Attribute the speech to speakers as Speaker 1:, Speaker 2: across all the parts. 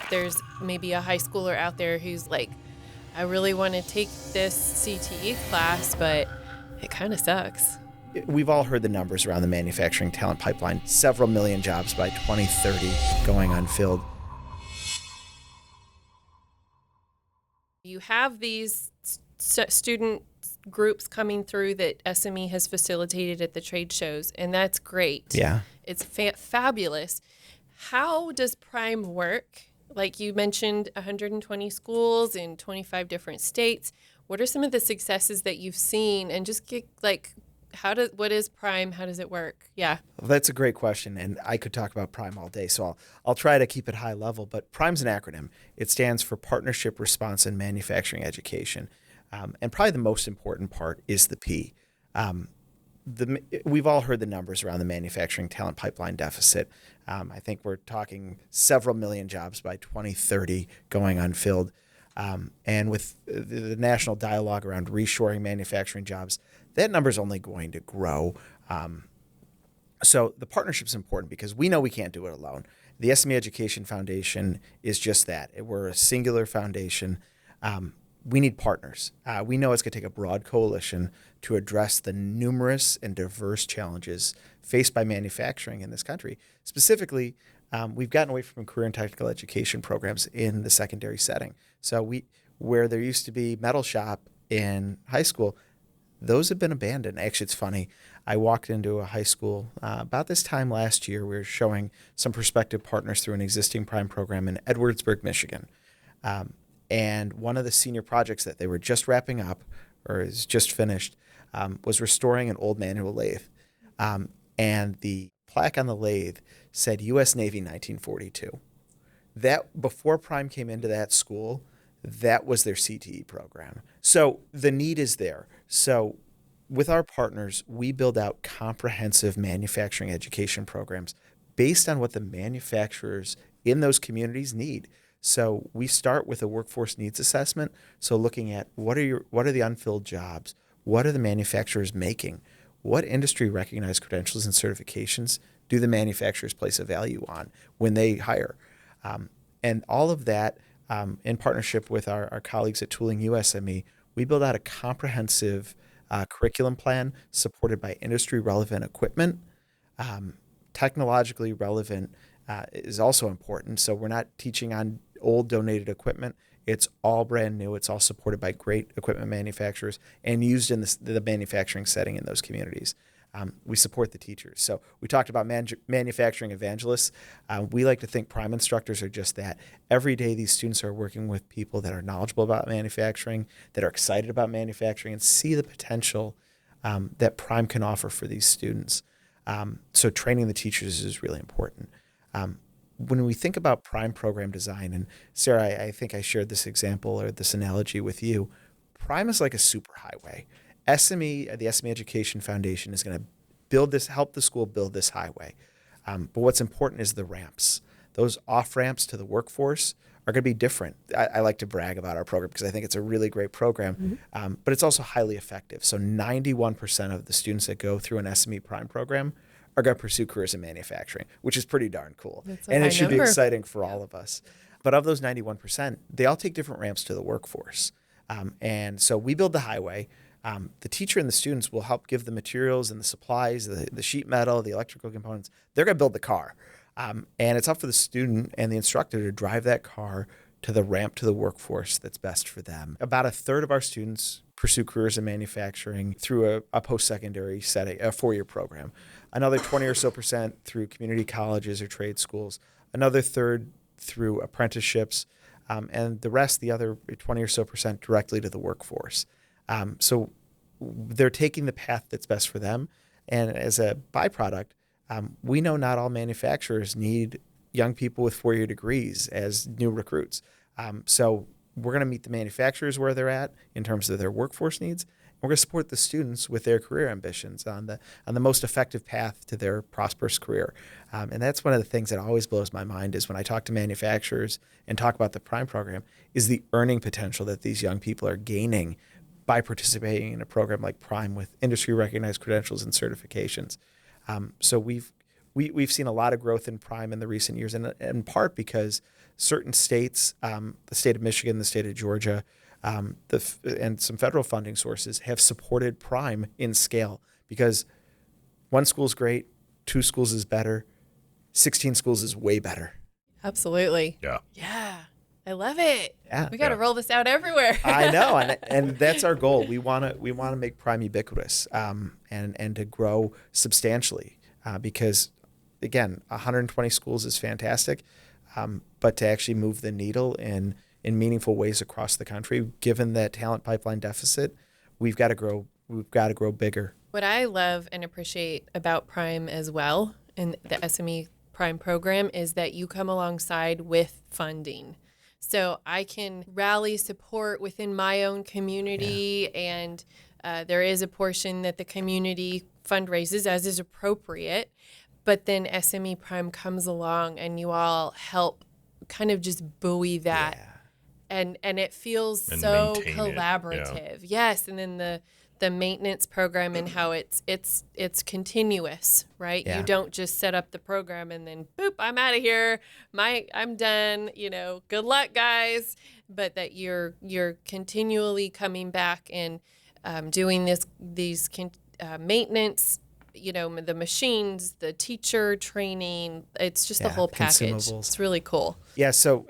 Speaker 1: if there's maybe a high schooler out there who's like, I really want to take this CTE class, but it kind of sucks.
Speaker 2: We've all heard the numbers around the manufacturing talent pipeline. Several million jobs by 2030 going unfilled.
Speaker 1: You have these student groups coming through that SME has facilitated at the trade shows, and that's great.
Speaker 2: Yeah.
Speaker 1: It's fabulous. How does Prime work? Like you mentioned, 120 schools in 25 different states. What are some of the successes that you've seen? And just get like, what is Prime? How does it work? Yeah.
Speaker 2: Well, that's a great question, and I could talk about Prime all day, so I'll try to keep it high level. But Prime's an acronym. It stands for Partnership, Response, and Manufacturing Education. And probably the most important part is the P. We've all heard the numbers around the manufacturing talent pipeline deficit. I think we're talking several million jobs by 2030 going unfilled. And with the national dialogue around reshoring manufacturing jobs, that number is only going to grow. So the partnership is important because we know we can't do it alone. The SME Education Foundation is just that. We're a singular foundation. We need partners. We know it's going to take a broad coalition to address the numerous and diverse challenges faced by manufacturing in this country. Specifically, we've gotten away from career and technical education programs in the secondary setting. So where there used to be metal shop in high school, those have been abandoned. Actually, it's funny. I walked into a high school about this time last year. We were showing some prospective partners through an existing Prime program in Edwardsburg, Michigan. And one of the senior projects that they were just wrapping up, or is just finished, was restoring an old manual lathe. And the plaque on the lathe said U.S. Navy 1942. That, before Prime came into that school, that was their CTE program. So the need is there. So with our partners, we build out comprehensive manufacturing education programs based on what the manufacturers in those communities need. So we start with a workforce needs assessment. So looking at what are the unfilled jobs? What are the manufacturers making? What industry recognized credentials and certifications do the manufacturers place a value on when they hire? And all of that, in partnership with our colleagues at Tooling USME, we build out a comprehensive curriculum plan supported by industry relevant equipment. Technologically relevant is also important. So we're not teaching on old donated equipment. It's all brand new. It's all supported by great equipment manufacturers and used in the manufacturing setting in those communities. We support the teachers. So we talked about manufacturing evangelists. We like to think Prime instructors are just that. Every day these students are working with people that are knowledgeable about manufacturing, that are excited about manufacturing, and see the potential that Prime can offer for these students. So training the teachers is really important. When we think about Prime program design, and Sarah, I think I shared this example or this analogy with you, Prime is like a superhighway. the SME Education Foundation is going to help the school build this highway. But what's important is the ramps. Those off-ramps to the workforce are going to be different. I like to brag about our program because I think it's a really great program, but it's also highly effective. So 91% of the students that go through an SME Prime program are going to pursue careers in manufacturing, which is pretty darn cool. And it should be exciting for all of us. But of those 91%, they all take different ramps to the workforce. And so we build the highway. The teacher and the students will help give the materials and the supplies, the sheet metal, the electrical components. They're going to build the car. And it's up for the student and the instructor to drive that car to the ramp to the workforce that's best for them. About a third of our students pursue careers in manufacturing through a post-secondary setting, a 4-year program. Another 20 or so percent through community colleges or trade schools. Another third through apprenticeships. And the rest, the other 20 or so percent, directly to the workforce. So they're taking the path that's best for them. And as a byproduct, we know not all manufacturers need young people with 4-year degrees as new recruits. So we're going to meet the manufacturers where they're at in terms of their workforce needs. And we're going to support the students with their career ambitions on the most effective path to their prosperous career. And that's one of the things that always blows my mind is when I talk to manufacturers and talk about the Prime program is the earning potential that these young people are gaining by participating in a program like Prime with industry recognized credentials and certifications. So we've seen a lot of growth in Prime in the recent years, and in part because certain states, the state of Michigan, the state of Georgia, and some federal funding sources have supported Prime in scale, because one school is great, 2 schools is better, 16 schools is way better.
Speaker 1: Absolutely.
Speaker 3: Yeah.
Speaker 1: Yeah. I love it.
Speaker 2: Yeah.
Speaker 1: We got to roll this out everywhere.
Speaker 2: I know, and that's our goal. We want to make Prime ubiquitous, and to grow substantially, because again, 120 schools is fantastic, but to actually move the needle in meaningful ways across the country, given that talent pipeline deficit, we've got to grow. We've got to grow bigger.
Speaker 1: What I love and appreciate about Prime as well, and the SME Prime program, is that you come alongside with funding. So I can rally support within my own community, and there is a portion that the community fundraises as is appropriate. But then SME Prime comes along and you all help kind of just buoy that.
Speaker 2: Yeah.
Speaker 1: And it feels
Speaker 3: And
Speaker 1: so
Speaker 3: maintain it,
Speaker 1: collaborative. Yes. And then the maintenance program and how it's continuous, right?
Speaker 2: Yeah.
Speaker 1: You don't just set up the program and then boop, I'm out of here. I'm done, good luck guys. But that you're continually coming back and doing these maintenance, the machines, the teacher training, it's just the whole package.
Speaker 2: Consumables.
Speaker 1: It's really cool.
Speaker 2: Yeah. So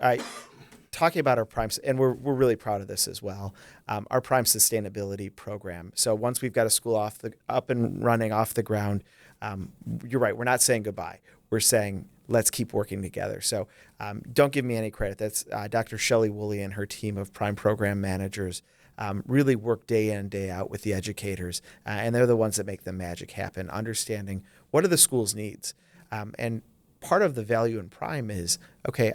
Speaker 2: talking about our Prime, and we're really proud of this as well, our Prime sustainability program. So once we've got a school up and running off the ground, you're right, we're not saying goodbye. We're saying let's keep working together. So don't give me any credit. That's Dr. Shelley Woolley and her team of Prime program managers really work day in, day out with the educators, and they're the ones that make the magic happen, understanding what are the school's needs. And part of the value in Prime is,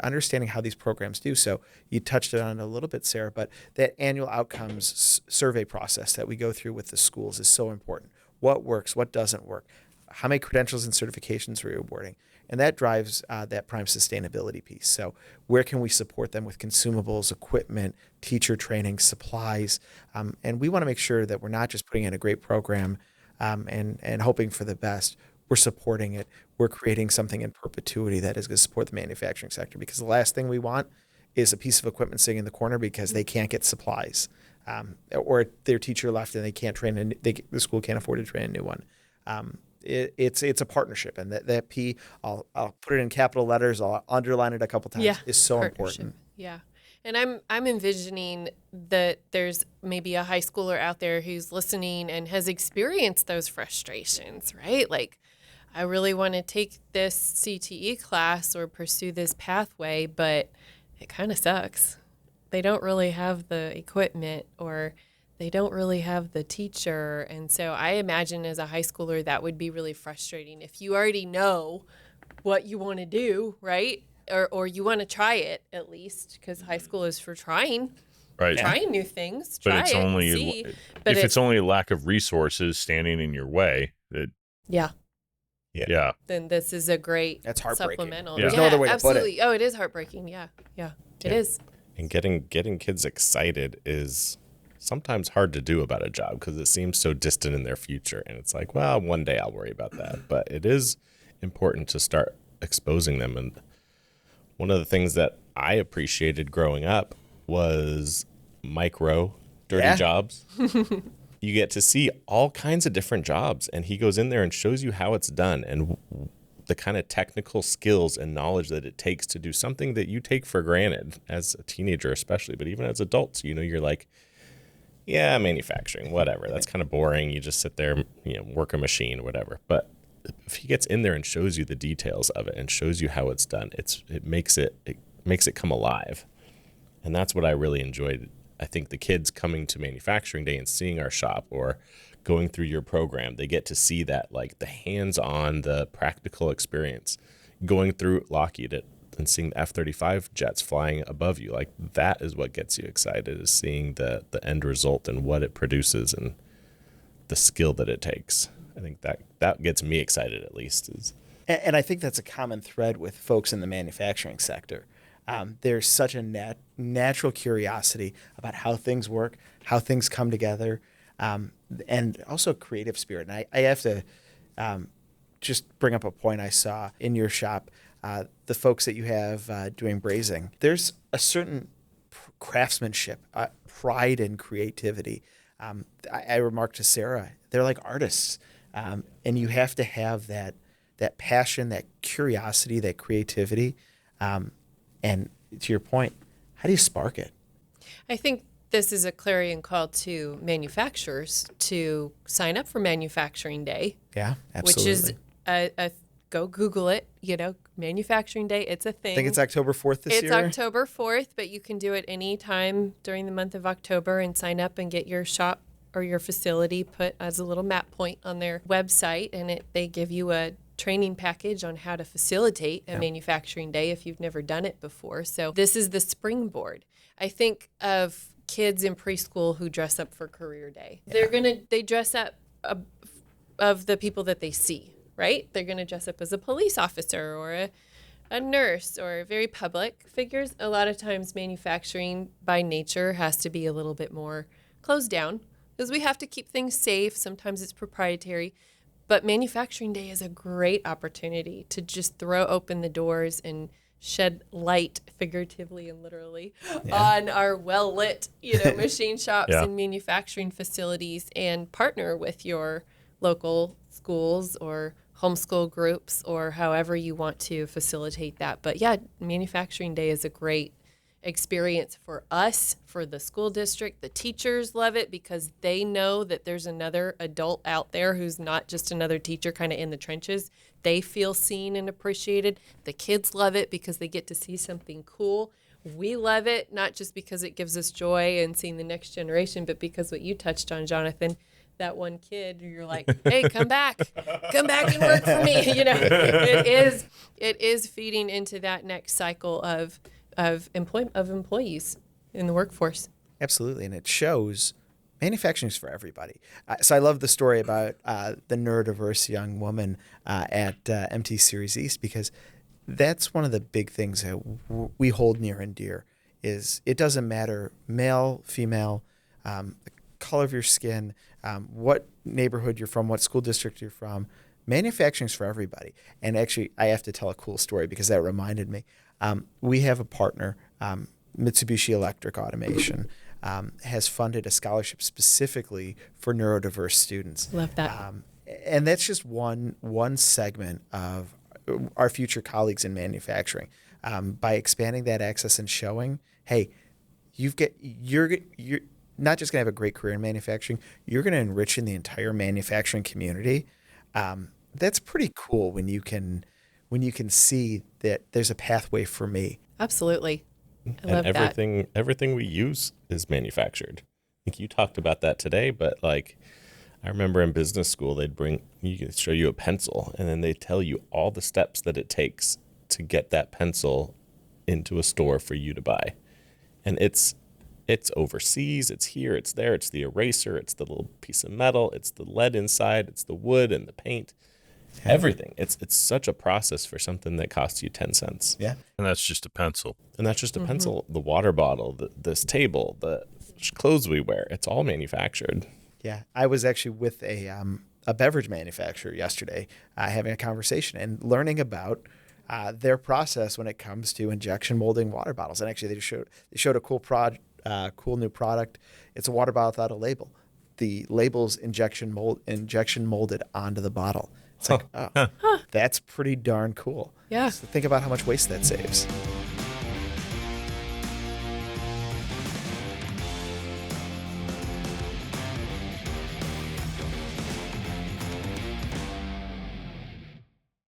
Speaker 2: understanding how these programs do. So you touched on it a little bit, Sarah, but that annual outcomes survey process that we go through with the schools is so important. What works, what doesn't work, how many credentials and certifications are we awarding? And that drives that Prime sustainability piece. So where can we support them with consumables, equipment, teacher training, supplies? And we want to make sure that we're not just putting in a great program and hoping for the best. We're supporting it. We're creating something in perpetuity that is going to support the manufacturing sector, because the last thing we want is a piece of equipment sitting in the corner because they can't get supplies, or their teacher left and they can't train, the school can't afford to train a new one. It's a partnership, and that P, I'll put it in capital letters, I'll underline it a couple times, is so important.
Speaker 1: Yeah. And I'm envisioning that there's maybe a high schooler out there who's listening and has experienced those frustrations, right? Like, I really want to take this CTE class or pursue this pathway, but it kind of sucks. They don't really have the equipment, or they don't really have the teacher. And so I imagine as a high schooler, that would be really frustrating. If you already know what you want to do, right? Or you want to try it at least, because high school is for trying new things.
Speaker 3: But it's only
Speaker 1: see.
Speaker 3: But if it's only a lack of resources standing in your way,
Speaker 1: yeah.
Speaker 3: then
Speaker 1: this is a great
Speaker 2: That's heartbreaking.
Speaker 1: supplemental.
Speaker 2: There's no other way to put it.
Speaker 1: Absolutely. Oh, it is heartbreaking. Yeah. It is.
Speaker 4: And getting kids excited is sometimes hard to do about a job, because it seems so distant in their future. And it's like, well, one day I'll worry about that. But it is important to start exposing them. And one of the things that I appreciated growing up was micro dirty jobs. You get to see all kinds of different jobs, and he goes in there and shows you how it's done and the kind of technical skills and knowledge that it takes to do something that you take for granted as a teenager, especially, but even as adults, you're like, yeah, manufacturing, whatever. That's kind of boring. You just sit there, work a machine or whatever. But if he gets in there and shows you the details of it and shows you how it's done, it makes it come alive. And that's what I really enjoyed. I think the kids coming to manufacturing day and seeing our shop or going through your program, they get to see that, like, the hands-on, the practical experience. Going through Lockheed and seeing the F-35 jets flying above you, like, that is what gets you excited, is seeing the end result and what it produces and the skill that it takes. I think that gets me excited, at least.
Speaker 2: And I think that's a common thread with folks in the manufacturing sector. There's such a natural curiosity about how things work, how things come together, and also creative spirit. And I have to just bring up a point I saw in your shop. the folks that you have doing brazing. There's a certain craftsmanship, pride and creativity. I remarked to Sarah, they're like artists, and you have to have that passion, that curiosity, that creativity. And to your point, how do you spark it?
Speaker 1: I think this is a clarion call to manufacturers to sign up for Manufacturing Day.
Speaker 2: Yeah, absolutely.
Speaker 1: Which is go Google it, Manufacturing Day. It's a thing.
Speaker 2: I think it's October 4th this year.
Speaker 1: It's October 4th, but you can do it any time during the month of October and sign up and get your shop or your facility put as a little map point on their website. And they give you a training package on how to facilitate a Manufacturing Day if you've never done it before. So this is the springboard. I think of kids in preschool who dress up for Career Day. Yeah. They dress up of the people that they see, right? They're going to dress up as a police officer or a nurse or very public figures. A lot of times manufacturing by nature has to be a little bit more closed down because we have to keep things safe. Sometimes it's proprietary. But Manufacturing Day is a great opportunity to just throw open the doors and shed light, figuratively and literally, on our well-lit, machine shops and manufacturing facilities, and partner with your local schools or homeschool groups or however you want to facilitate that. But yeah, Manufacturing Day is a great experience for us, for the school district. The teachers love it because they know that there's another adult out there who's not just another teacher kind of in the trenches. They feel seen and appreciated. The kids love it because they get to see something cool. We love it, not just because it gives us joy and seeing the next generation, but because what you touched on, Jonathan, that one kid, you're like, hey, come back and work for me. It is feeding into that next cycle of employees in the workforce.
Speaker 2: Absolutely, and it shows manufacturing is for everybody. So I love the story about the neurodiverse young woman at MT Series East, because that's one of the big things that we hold near and dear. Is it doesn't matter male, female, the color of your skin, what neighborhood you're from, what school district you're from. Manufacturing is for everybody. And actually, I have to tell a cool story because that reminded me. We have a partner, Mitsubishi Electric Automation, has funded a scholarship specifically for neurodiverse students.
Speaker 1: Love that.
Speaker 2: And that's just one segment of our future colleagues in manufacturing. By expanding that access and showing, hey, you're not just going to have a great career in manufacturing, you're going to enrich in the entire manufacturing community. That's pretty cool when you can see that there's a pathway for me.
Speaker 1: Absolutely. I love
Speaker 4: that. Everything we use is manufactured. I think you talked about that today, but I remember in business school, they'd show you a pencil and then they tell you all the steps that it takes to get that pencil into a store for you to buy. And it's overseas, it's here, it's there, it's the eraser, it's the little piece of metal, it's the lead inside, it's the wood and the paint. Everything. It's such a process for something that costs you 10 cents.
Speaker 2: Yeah.
Speaker 3: And that's just a pencil.
Speaker 4: Pencil, the water bottle, this table, the clothes we wear. It's all manufactured.
Speaker 2: Yeah. I was actually with a beverage manufacturer yesterday having a conversation and learning about their process when it comes to injection molding water bottles. And actually they showed a cool new product. It's a water bottle without a label. The label's injection molded onto the bottle. It's like, that's pretty darn cool.
Speaker 1: Yeah.
Speaker 2: So think about how much waste that saves.